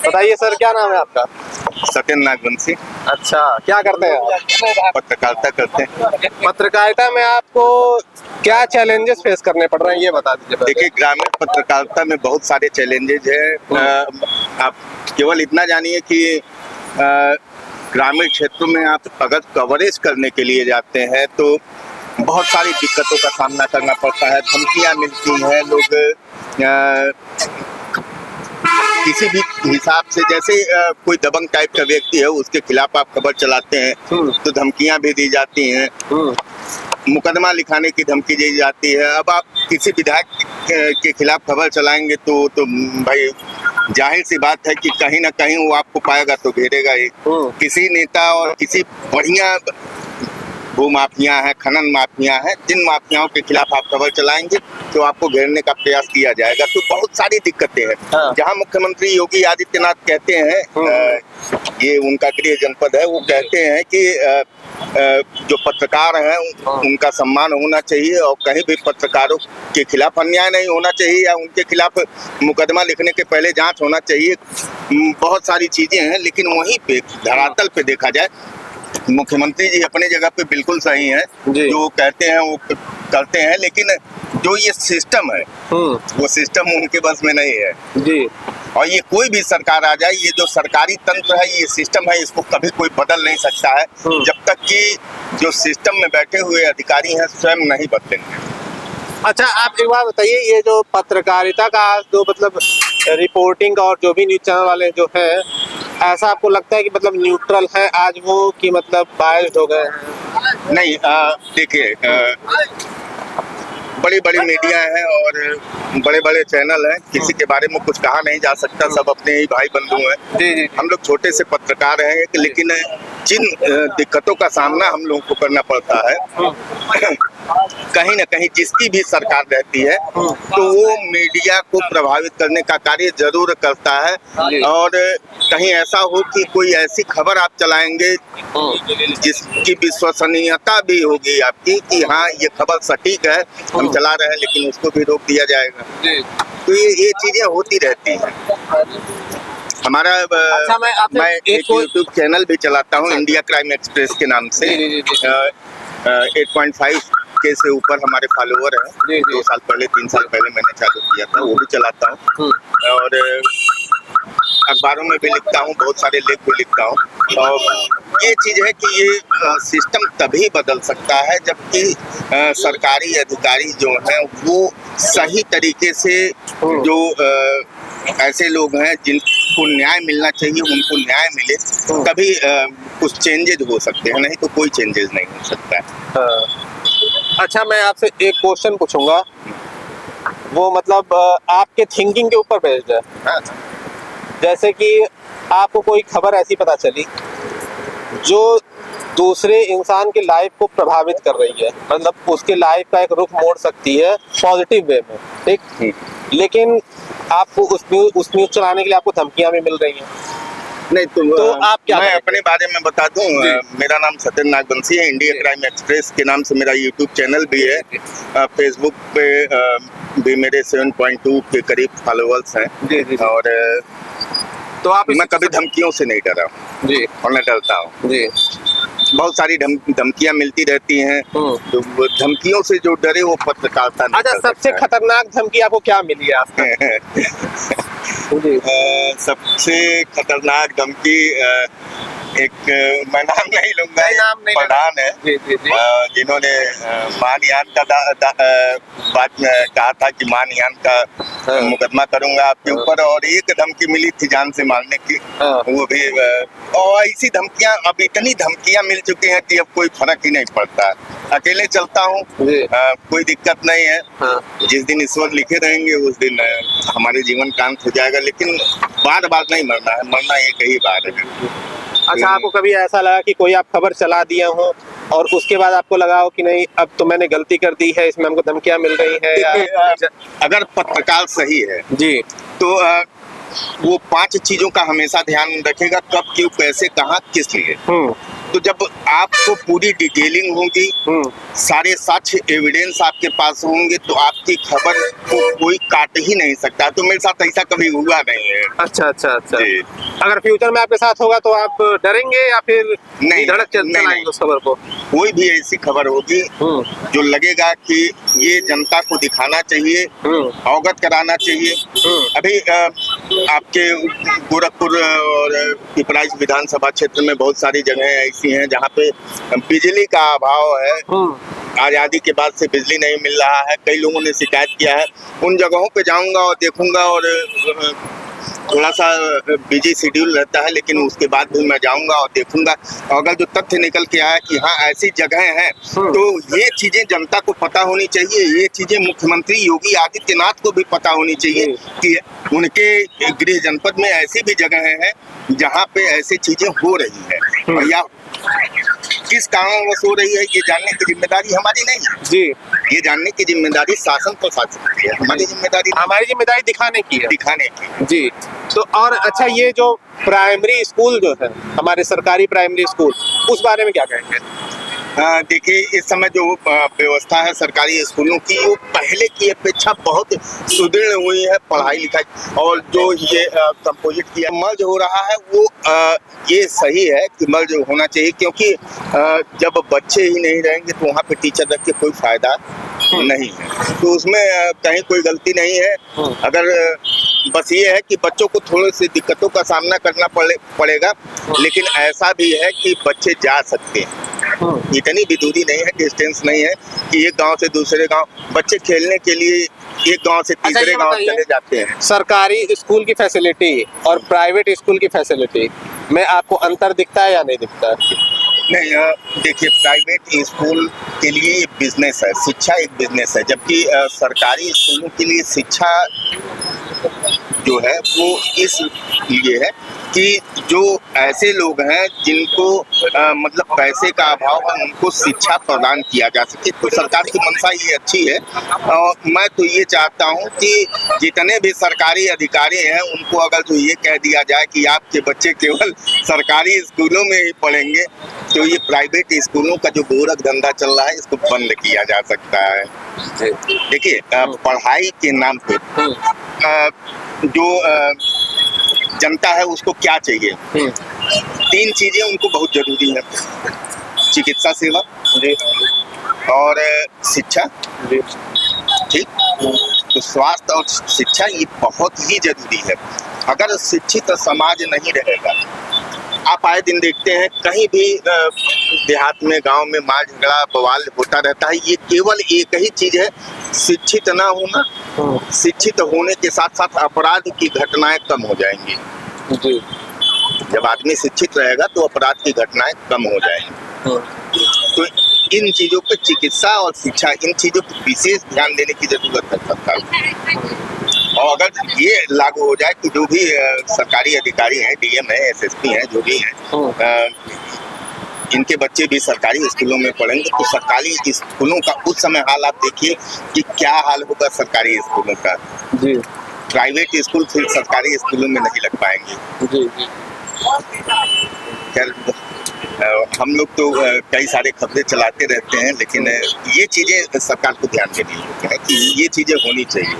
बताइए सर, क्या नाम है आपका? सत्यन नागवंशी। अच्छा, क्या करते हैं आप? पत्रकारिता करते हैं। पत्रकारिता में आपको क्या चैलेंजेस फेस करने पड़ रहे हैं, ये बता दीजिए पहले। देखिए, ग्रामीण पत्रकारिता में बहुत सारे चैलेंजेज है। आप केवल इतना जानिए कि ग्रामीण क्षेत्रों में आप अगर कवरेज करने के लिए जाते हैं तो बहुत सारी दिक्कतों का सामना करना पड़ता है। धमकियां मिलती हैं, लोग किसी भी हिसाब से, जैसे कोई दबंग टाइप का व्यक्ति है उसके खिलाफ आप खबर चलाते हैं तो धमकियां भी दी जाती हैं, मुकदमा लिखाने की धमकी दी जाती है। अब आप किसी विधायक के खिलाफ खबर चलाएंगे तो भाई जाहिर सी बात है कि कहीं ना कहीं वो आपको पाएगा तो घेरेगा ही। किसी नेता और किसी बढ़िया भू माफिया है, खनन माफिया है, जिन माफियाओं के खिलाफ आप खबर चलाएंगे तो आपको घेरने का प्रयास किया जाएगा। तो बहुत सारी दिक्कतें हैं। जहां मुख्यमंत्री योगी आदित्यनाथ कहते हैं, ये उनका गृह जनपद है, वो कहते हैं कि जो पत्रकार हैं उनका सम्मान होना चाहिए और कहीं भी पत्रकारों के खिलाफ अन्याय नहीं होना चाहिए या उनके खिलाफ मुकदमा लिखने के पहले जांच होना चाहिए। बहुत सारी चीजें हैं, लेकिन वहीं पे धरातल पे देखा जाए मुख्यमंत्री जी अपने जगह पे बिल्कुल सही हैं, जो कहते हैं वो करते हैं, लेकिन जो ये सिस्टम है वो सिस्टम उनके बस में नहीं है जी। और ये कोई भी सरकार आ जाए, ये जो सरकारी तंत्र है, ये सिस्टम है, इसको कभी कोई बदल नहीं सकता है जब तक कि जो सिस्टम में बैठे हुए अधिकारी हैं स्वयं नहीं बदलेंगे। अच्छा, आप एक बात बताइए, ये जो पत्रकारिता का जो मतलब रिपोर्टिंग और जो भी न्यूज चैनल वाले जो है, ऐसा आपको लगता है कि मतलब न्यूट्रल है आज वो, कि मतलब बायस्ड हो गए हैं? नहीं, देखिए, बड़ी बड़ी मीडिया है और बड़े बड़े चैनल हैं, किसी के बारे में कुछ कहा नहीं जा सकता, सब अपने ही भाई बंधु हैं। हम लोग छोटे से पत्रकार हैं, लेकिन जिन दिक्कतों का सामना हम लोगों को करना पड़ता है, कहीं ना कहीं जिसकी भी सरकार रहती है तो वो मीडिया को प्रभावित करने का कार्य जरूर करता है। और कहीं ऐसा हो कि कोई ऐसी खबर आप चलाएंगे जिसकी विश्वसनीयता भी होगी आपकी कि हाँ ये खबर सटीक है, हम चला रहे हैं, लेकिन उसको भी रोक दिया जाएगा। तो ये चीजें होती रहती हैं। हमारा अच्छा, मैं एक यूट्यूब चैनल भी चलाता हूँ, इंडिया क्राइम एक्सप्रेस के नाम से। 8.5 के से ऊपर हमारे फॉलोवर हैं। 2 साल पहले 3 साल पहले मैंने चालू किया था, वो भी चलाता हूँ और अखबारों में भी लिखता हूँ, बहुत सारे लेख भी लिखता हूँ। और ये चीज़ है कि ये सिस्टम तभी बदल सकता है जबकि सरकारी अधिकारी जो हैं वो सही तरीके से, जो ऐसे लोग हैं जिनको न्याय मिलना चाहिए उनको न्याय मिले, तभी कुछ चेंजेज हो सकते हैं, नहीं तो कोई चेंजेज नहीं हो सकता है। अच्छा, मैं आपसे एक क्वेश्चन पूछूंगा, वो मतलब आपके थिंकिंग के ऊपर बेस्ड है। जैसे कि आपको कोई खबर ऐसी पता चली जो दूसरे इंसान के लाइफ को प्रभावित कर रही है, मतलब उसके लाइफ का एक रुख मोड़ सकती है पॉजिटिव वे में, ठीक, लेकिन आपको उस न्यूज चलाने के लिए आपको धमकियां भी मिल रही हैं। नहीं तो आप क्या मैं अपने बारे में बता दूं, मेरा नाम सत्यन नागवंशी है। इंडिया क्राइम एक्सप्रेस के नाम से मेरा यूट्यूब चैनल भी है। फेसबुक पे भी मेरे 7.2 के करीब फॉलोअर्स हैं। और तो आप मैं कभी धमकियों से नहीं डरा जी, और न डरता हूँ जी। बहुत सारी धमकियां मिलती रहती हैं, तो धमकियों से जो डरे वो पत्रकारिता नहीं। अच्छा, सबसे खतरनाक धमकी आपको क्या मिली है सबसे खतरनाक धमकी, एक मैं नाम नहीं लूंगा, प्रधान है जिन्होंने मानहानि का बात में कहा था कि मानहानि का मुकदमा करूंगा आपके ऊपर, और एक धमकी मिली थी जान से मारने की, वो भी। और ऐसी धमकियां, अब इतनी धमकियां मिल चुकी हैं कि अब कोई फर्क ही नहीं पड़ता। अकेले चलता हूँ, कोई दिक्कत नहीं है। जिस दिन ईश्वर लिखे रहेंगे उस दिन हमारे जीवन का अंत हो जाएगा, लेकिन बार बार नहीं मरना है, मरना एक ही बार है। अच्छा, आपको कभी ऐसा लगा कि कोई आप खबर चला दिए हो और उसके बाद आपको लगा हो कि नहीं अब तो मैंने गलती कर दी है, इसमें हमको धमकियां मिल रही है? अगर पत्रकार सही है जी तो वो 5 चीजों का हमेशा ध्यान रखेगा, कब, क्यों, कैसे, कहाँ, किस लिए। तो जब आपको पूरी डिटेलिंग होगी, सारे साक्ष्य एविडेंस आपके पास होंगे, तो आपकी खबर को कोई काट ही नहीं सकता। तो मेरे साथ ऐसा कभी हुआ नहीं है। अच्छा अच्छा अच्छा। जी। अगर फ्यूचर में आपके साथ होगा तो आप डरेंगे या फिर नहीं, धड़क नहीं, चलाएंगे उस खबर को? कोई भी ऐसी खबर होगी जो लगेगा कि ये जनता को दिखाना चाहिए, अवगत कराना चाहिए। अभी आपके गोरखपुर और पिपराइच विधानसभा क्षेत्र में बहुत सारी जगहें ऐसी हैं जहाँ पे बिजली का अभाव है। आज़ादी के बाद से बिजली नहीं मिल रहा है, कई लोगों ने शिकायत किया है। उन जगहों पे जाऊंगा और देखूंगा, और थोड़ा सा बिजी शेड्यूल रहता है, लेकिन उसके बाद भी मैं जाऊंगा और देखूंगा। अगर जो तथ्य निकल के आया कि हाँ ऐसी जगहें हैं, तो ये चीजें जनता को पता होनी चाहिए। ये चीजें मुख्यमंत्री योगी आदित्यनाथ को भी पता होनी चाहिए कि उनके गृह जनपद में ऐसी भी जगहें हैं जहाँ पे ऐसी चीजें हो रही है, और या किस कारणवश हो रही है, ये जानने की जिम्मेदारी हमारी नहीं है जी। ये जानने की जिम्मेदारी शासन प्रशासन की है। हमारी जिम्मेदारी दिखाने की है। दिखाने की जी। तो और अच्छा, ये जो प्राइमरी स्कूल जो है, हमारे सरकारी प्राइमरी स्कूल, उस बारे में क्या कहेंगे? देखिए, इस समय जो व्यवस्था है सरकारी स्कूलों की, वो पहले की अपेक्षा बहुत सुदृढ़ हुई है। पढ़ाई लिखाई और जो ये कंपोजिट किया मर्ज हो रहा है, वो ये सही है कि मर्ज होना चाहिए, क्योंकि जब बच्चे ही नहीं रहेंगे तो वहाँ पे टीचर रख के कोई फायदा नहीं है। तो उसमें कहीं कोई गलती नहीं है। अगर बस ये है कि बच्चों को थोड़ी सी दिक्कतों का सामना करना पड़ेगा, लेकिन ऐसा भी है कि बच्चे जा सकते हैं। इतनी भी दूरी नहीं है, डिस्टेंस नहीं है कि एक गांव से दूसरे गांव बच्चे खेलने के लिए एक गांव से तीसरे गांव चले जाते हैं। सरकारी स्कूल की फैसिलिटी और प्राइवेट स्कूल की फैसिलिटी में आपको अंतर दिखता है या नहीं दिखता है? नहीं, देखिए, प्राइवेट स्कूल के लिए बिजनेस है, शिक्षा एक बिजनेस है, जबकि सरकारी स्कूलों के लिए शिक्षा जो है वो इसलिए है कि जो ऐसे लोग हैं जिनको मतलब पैसे का अभाव है, उनको शिक्षा प्रदान किया जा सके। तो सरकार की मंशा ये अच्छी है, और मैं तो ये चाहता हूँ कि जितने भी सरकारी अधिकारी हैं उनको अगर जो ये कह दिया जाए कि आपके बच्चे केवल सरकारी स्कूलों में ही पढ़ेंगे, तो ये प्राइवेट स्कूलों का जो गोरख धंधा चल रहा है, इसको बंद किया जा सकता है। देखिए, पढ़ाई के नाम पे जो जनता है उसको क्या चाहिए? 3 चीजें उनको बहुत जरूरी है: चिकित्सा सेवा, और शिक्षा। ठीक, तो स्वास्थ्य और शिक्षा ये बहुत ही जरूरी है। अगर शिक्षित समाज नहीं रहेगा, आप आए दिन देखते हैं कहीं भी देहात में, गांव में मार झगड़ा बवाल होता रहता है। ये केवल एक ही चीज है, शिक्षित ना होना। शिक्षित होने के साथ साथ अपराध की घटनाएं कम हो जाएंगी। जी। जब आदमी शिक्षित रहेगा तो अपराध की घटनाएं कम हो जाएंगी। तो इन चीजों पे, चिकित्सा और शिक्षा, इन चीजों पर विशेष ध्यान देने की जरूरत है सरकार को। और अगर ये लागू हो जाए कि जो भी सरकारी अधिकारी हैं, डीएम है, एसएसपी हैं, जो भी हैं, इनके बच्चे भी सरकारी स्कूलों में पढ़ेंगे, तो सरकारी स्कूलों का उस समय हाल आप देखिए कि क्या हाल होगा सरकारी स्कूलों का। जी। प्राइवेट स्कूल फिर सरकारी स्कूलों में नहीं लग पाएंगे। जी जी। खैर, हम लोग तो कई सारे खबरें चलाते रहते हैं, लेकिन ये चीजें सरकार को ध्यान देनी है कि ये चीजें होनी चाहिए।